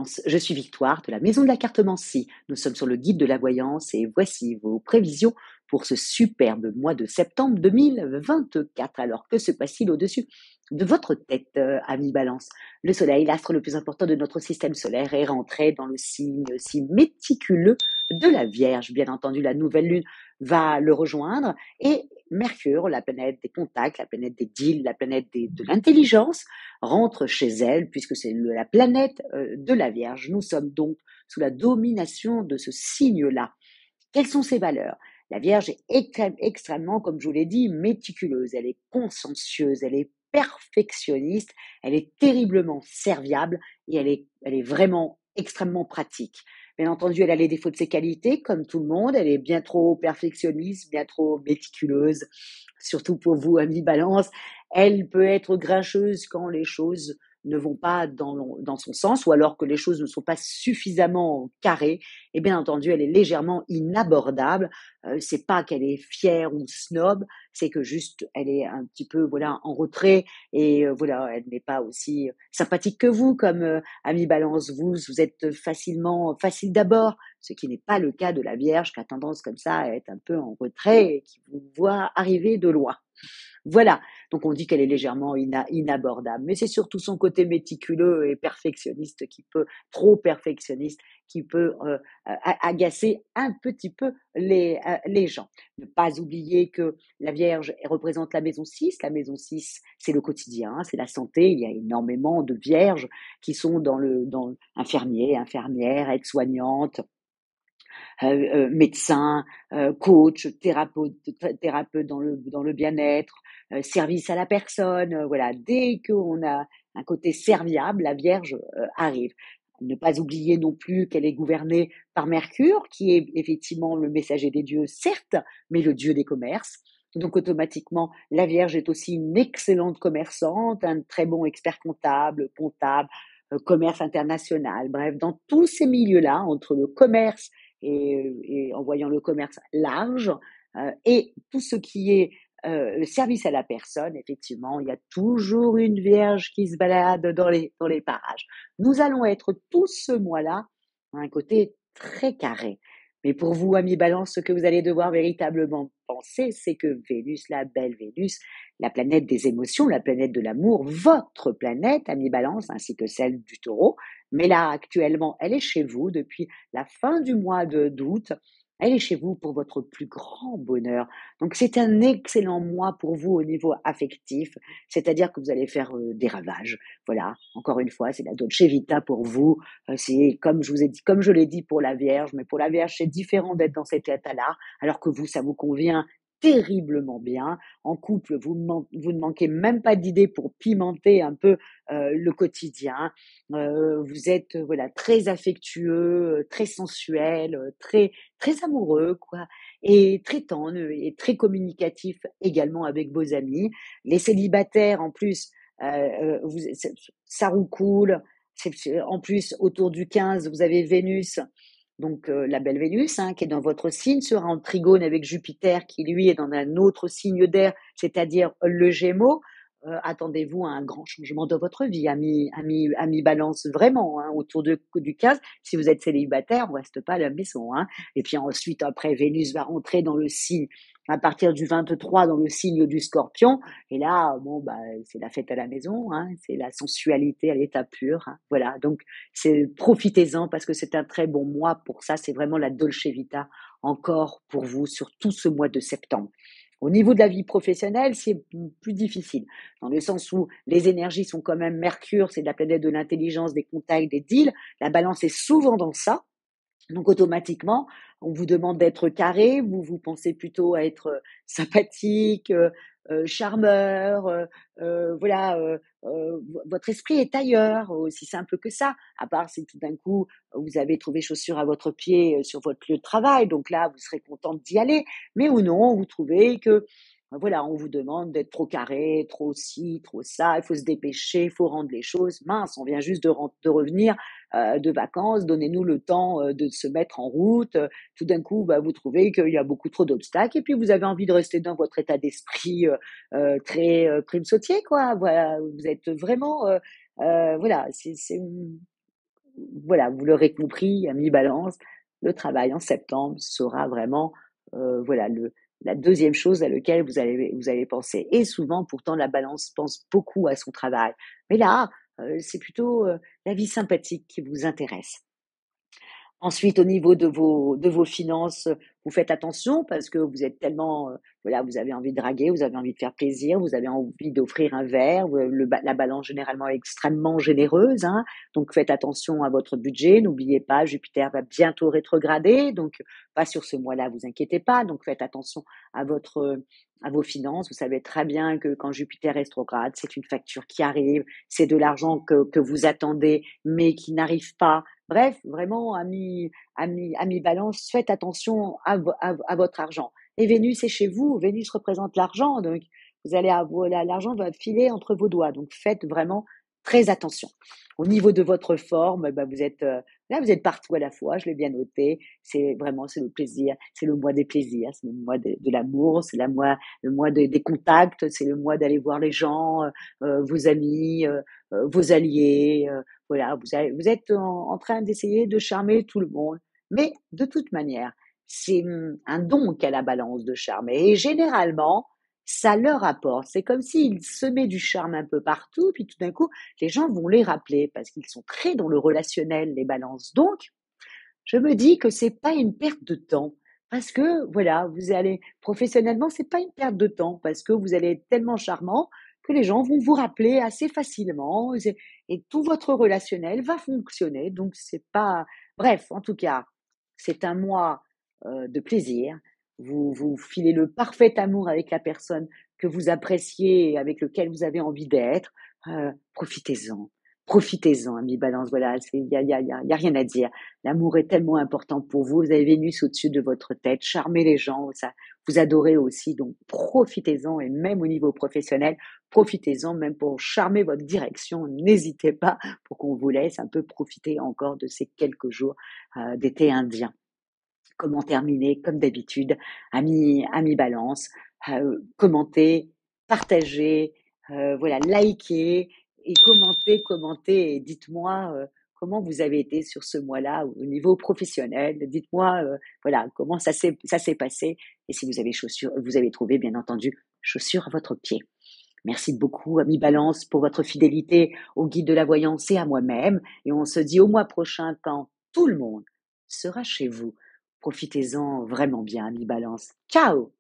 Balance, je suis Victoire de la Maison de la Cartomancie. Nous sommes sur le guide de la voyance et voici vos prévisions pour ce superbe mois de septembre 2024. Alors, que se passe-t-il au-dessus de votre tête, ami Balance? Le Soleil, l'astre le plus important de notre système solaire, est rentré dans le signe si méticuleux de la Vierge. Bien entendu, la nouvelle lune va le rejoindre et Mercure, la planète des contacts, la planète des deals, la planète de l'intelligence, rentre chez elle, puisque c'est la planète de la Vierge. Nous sommes donc sous la domination de ce signe-là. Quelles sont ses valeurs? La Vierge est extrêmement, comme je vous l'ai dit, méticuleuse. Elle est consciencieuse, elle est perfectionniste, elle est terriblement serviable et elle est vraiment extrêmement pratique. Bien entendu, elle a les défauts de ses qualités, comme tout le monde. Elle est bien trop perfectionniste, bien trop méticuleuse. Surtout pour vous, amis Balance, elle peut être grincheuse quand les choses ne vont pas dans son sens ou alors que les choses ne sont pas suffisamment carrées. Et bien entendu, elle est légèrement inabordable. C'est pas qu'elle est fière ou snob, c'est que juste elle est un petit peu voilà en retrait et voilà, elle n'est pas aussi sympathique que vous comme ami Balance. Vous êtes facile d'abord, ce qui n'est pas le cas de la Vierge qui a tendance comme ça à être un peu en retrait et qui vous voit arriver de loin. Voilà, donc on dit qu'elle est légèrement inabordable, mais c'est surtout son côté méticuleux et perfectionniste trop perfectionniste, qui peut agacer un petit peu les gens. Ne pas oublier que la Vierge représente la maison 6. La maison 6, c'est le quotidien, c'est la santé. Il y a énormément de vierges qui sont dans infirmiers, infirmières, aides-soignantes, médecin, coach, thérapeute dans le bien-être, service à la personne. Voilà, dès qu'on a un côté serviable, la Vierge arrive. Ne pas oublier non plus qu'elle est gouvernée par Mercure, qui est effectivement le messager des dieux, certes, mais le dieu des commerces. Donc automatiquement, la Vierge est aussi une excellente commerçante, un très bon expert comptable, commerce international. Bref, dans tous ces milieux-là, entre le commerce et en voyant le commerce large et tout ce qui est le service à la personne, effectivement, il y a toujours une vierge qui se balade dans les parages. Nous allons être tous ce mois-là à un côté très carré. Mais pour vous, amis Balance, ce que vous allez devoir véritablement penser, c'est que Vénus, la belle Vénus, la planète des émotions, la planète de l'amour, votre planète, amis Balance, ainsi que celle du Taureau, mais là, actuellement, elle est chez vous depuis la fin du mois d'août. Elle est chez vous pour votre plus grand bonheur. Donc, c'est un excellent mois pour vous au niveau affectif, c'est-à-dire que vous allez faire des ravages. Voilà, encore une fois, c'est la Dolce Vita pour vous. C'est comme je vous ai dit, comme je l'ai dit pour la Vierge, mais pour la Vierge, c'est différent d'être dans cet état-là, alors que vous, ça vous convient terriblement bien. En couple, vous ne manquez même pas d'idées pour pimenter un peu le quotidien. Vous êtes voilà très affectueux, très sensuel, très amoureux quoi, et très tendre et très communicatif également avec vos amis. Les célibataires en plus, ça roule cool. En plus autour du 15, vous avez Vénus. Donc la belle Vénus, hein, qui est dans votre signe, sera en trigone avec Jupiter, qui lui est dans un autre signe d'air, c'est-à-dire le Gémeaux. Attendez-vous à un grand changement dans votre vie, ami Balance, vraiment, hein, du 15. Si vous êtes célibataire, on reste pas à la maison. Hein. Et puis ensuite, après, Vénus va rentrer dans le signe, à partir du 23, dans le signe du Scorpion. Et là, bon, bah, c'est la fête à la maison, hein, c'est la sensualité à l'état pur. Hein, voilà, donc profitez-en parce que c'est un très bon mois pour ça. C'est vraiment la Dolce Vita encore pour vous sur tout ce mois de septembre. Au niveau de la vie professionnelle, c'est plus difficile, dans le sens où les énergies sont quand même Mercure, c'est la planète de l'intelligence, des contacts, des deals. La balance est souvent dans ça. Donc automatiquement, on vous demande d'être carré, vous pensez plutôt à être sympathique, charmeur, voilà, votre esprit est ailleurs, aussi simple que ça. À part si tout d'un coup vous avez trouvé chaussure à votre pied sur votre lieu de travail, donc là vous serez contente d'y aller. Mais ou non, vous trouvez que voilà, on vous demande d'être trop carré, trop ci, trop ça, il faut se dépêcher, il faut rendre les choses. Mince, on vient juste de revenir de vacances, donnez-nous le temps de se mettre en route. Tout d'un coup, bah, vous trouvez qu'il y a beaucoup trop d'obstacles et puis vous avez envie de rester dans votre état d'esprit très prime sautier, quoi. Voilà, vous êtes vraiment, voilà, voilà, vous l'aurez compris, amis balance, le travail en septembre sera vraiment, voilà, la deuxième chose à laquelle vous allez penser et souvent pourtant la balance pense beaucoup à son travail. Mais là, c'est plutôt, la vie sympathique qui vous intéresse. Ensuite, au niveau de vos finances, vous faites attention parce que vous êtes tellement, voilà, vous avez envie de draguer, vous avez envie de faire plaisir, vous avez envie d'offrir un verre, la balance généralement est extrêmement généreuse, hein, donc faites attention à votre budget. N'oubliez pas, Jupiter va bientôt rétrograder, donc pas sur ce mois-là, vous inquiétez pas, donc faites attention à à vos finances. Vous savez très bien que quand Jupiter rétrograde, c'est une facture qui arrive, c'est de l'argent que vous attendez, mais qui n'arrive pas. Bref, vraiment, amis balance, faites attention à votre argent. Et Vénus est chez vous, Vénus représente l'argent, donc vous allez avoir, l'argent va filer entre vos doigts, donc faites vraiment très attention. Au niveau de votre forme, bah, vous êtes partout à la fois, je l'ai bien noté, c'est le plaisir, c'est le mois des plaisirs, c'est le mois de l'amour, c'est le mois des contacts, c'est le mois d'aller voir les gens, vos amis, vos alliés, voilà, vous êtes en train d'essayer de charmer tout le monde. Mais de toute manière, c'est un don qu'a la balance de charmer. Et généralement, ça leur apporte. C'est comme s'ils semaient du charme un peu partout, puis tout d'un coup, les gens vont les rappeler parce qu'ils sont très dans le relationnel, les balances. Donc, je me dis que c'est pas une perte de temps. Parce que, voilà, vous allez, professionnellement, c'est pas une perte de temps parce que vous allez être tellement charmant que les gens vont vous rappeler assez facilement et tout votre relationnel va fonctionner. Donc, c'est pas, bref, en tout cas, c'est un mois de plaisir. Vous filez le parfait amour avec la personne que vous appréciez et avec lequel vous avez envie d'être. Profitez-en. Profitez-en, ami balance. Voilà, y a rien à dire. L'amour est tellement important pour vous. Vous avez Vénus au-dessus de votre tête. Charmez les gens, ça, vous adorez aussi. Donc, profitez-en et même au niveau professionnel, profitez-en même pour charmer votre direction. N'hésitez pas pour qu'on vous laisse un peu profiter encore de ces quelques jours d'été indien. Comment terminer? Comme d'habitude, amis balance, commentez, partagez, voilà, likez et commentez et dites-moi, comment vous avez été sur ce mois-là au niveau professionnel. Dites-moi, voilà, comment ça s'est passé et si vous avez trouvé, bien entendu, chaussures à votre pied. Merci beaucoup, ami balance, pour votre fidélité au guide de la voyance et à moi-même et on se dit au mois prochain quand tout le monde sera chez vous. Profitez-en vraiment bien, ami balance. Ciao!